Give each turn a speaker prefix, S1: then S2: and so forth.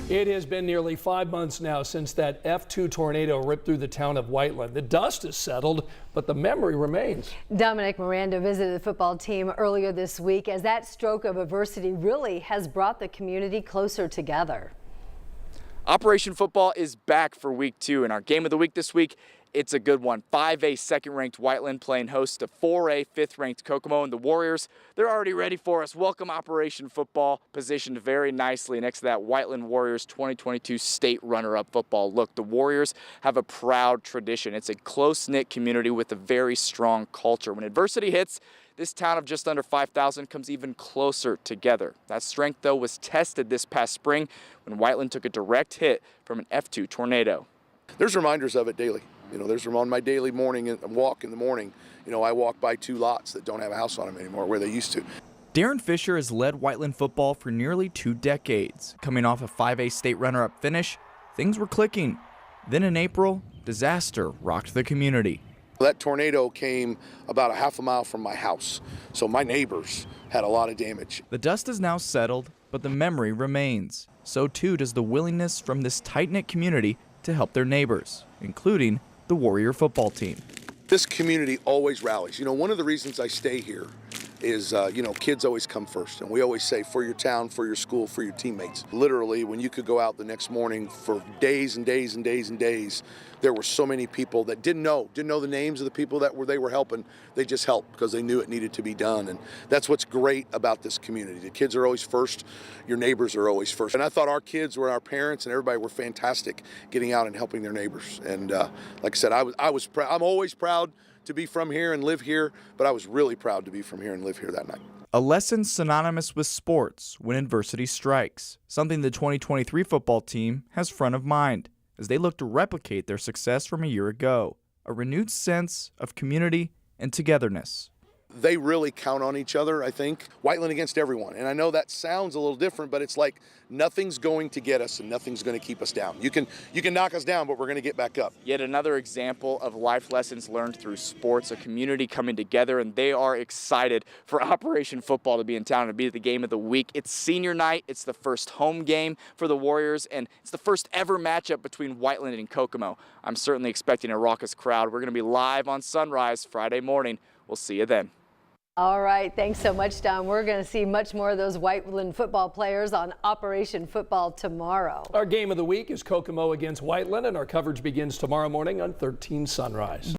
S1: It has been nearly 5 months now since that F2 tornado ripped through the town of Whiteland. The dust is settled, but the memory remains.
S2: Dominic Miranda visited the football team earlier this week as that stroke of adversity really has brought the community closer together.
S3: Operation Football is back for week 2, and our game of the week this week, it's a good one. 5A second-ranked Whiteland playing host to 4A fifth-ranked Kokomo, and the Warriors, they're already ready for us. Welcome Operation Football, positioned very nicely next to that Whiteland Warriors 2022 state runner-up football. Look, the Warriors have a proud tradition. It's a close-knit community with a very strong culture. When adversity hits, this town of just under 5,000 comes even closer together. That strength, though, was tested this past spring when Whiteland took a direct hit from an F2 tornado.
S4: There's reminders of it daily. You know, there's on my daily morning walk in the morning. You know, I walk by 2 lots that don't have a house on them anymore where they used to.
S5: Darren Fisher has led Whiteland football for nearly 2 decades. Coming off a 5A state runner-up finish, things were clicking. Then in April, disaster rocked the community.
S4: That tornado came about a half a mile from my house, so my neighbors had a lot of damage.
S5: The dust is now settled, but the memory remains. So too does the willingness from this tight-knit community to help their neighbors, including the Warrior football team.
S4: This community always rallies. You know, one of the reasons I stay here is, you know, kids always come first. And we always say, for your town, for your school, for your teammates. Literally, when you could go out the next morning for days and days and days and days, there were so many people that didn't know the names of the people that they were helping. They just helped because they knew it needed to be done. And that's what's great about this community. The kids are always first. Your neighbors are always first. And I thought our kids were, our parents and everybody were fantastic getting out and helping their neighbors. And like I said, I'm always proud to be from here and live here, but I was really proud to be from here and live here that night.
S5: A lesson synonymous with sports when adversity strikes, something the 2023 football team has front of mind as they look to replicate their success from a year ago, a renewed sense of community and togetherness.
S4: They really count on each other, I think. Whiteland against everyone. And I know that sounds a little different, but it's like nothing's going to get us and nothing's going to keep us down. You can knock us down, but we're going to get back up.
S3: Yet another example of life lessons learned through sports, a community coming together, and they are excited for Operation Football to be in town and be the game of the week. It's senior night. It's the first home game for the Warriors, and it's the first ever matchup between Whiteland and Kokomo. I'm certainly expecting a raucous crowd. We're going to be live on Sunrise Friday morning. We'll see you then.
S2: All right, thanks so much, Don. We're going to see much more of those Whiteland football players on Operation Football tomorrow.
S1: Our game of the week is Kokomo against Whiteland, and our coverage begins tomorrow morning on 13 Sunrise.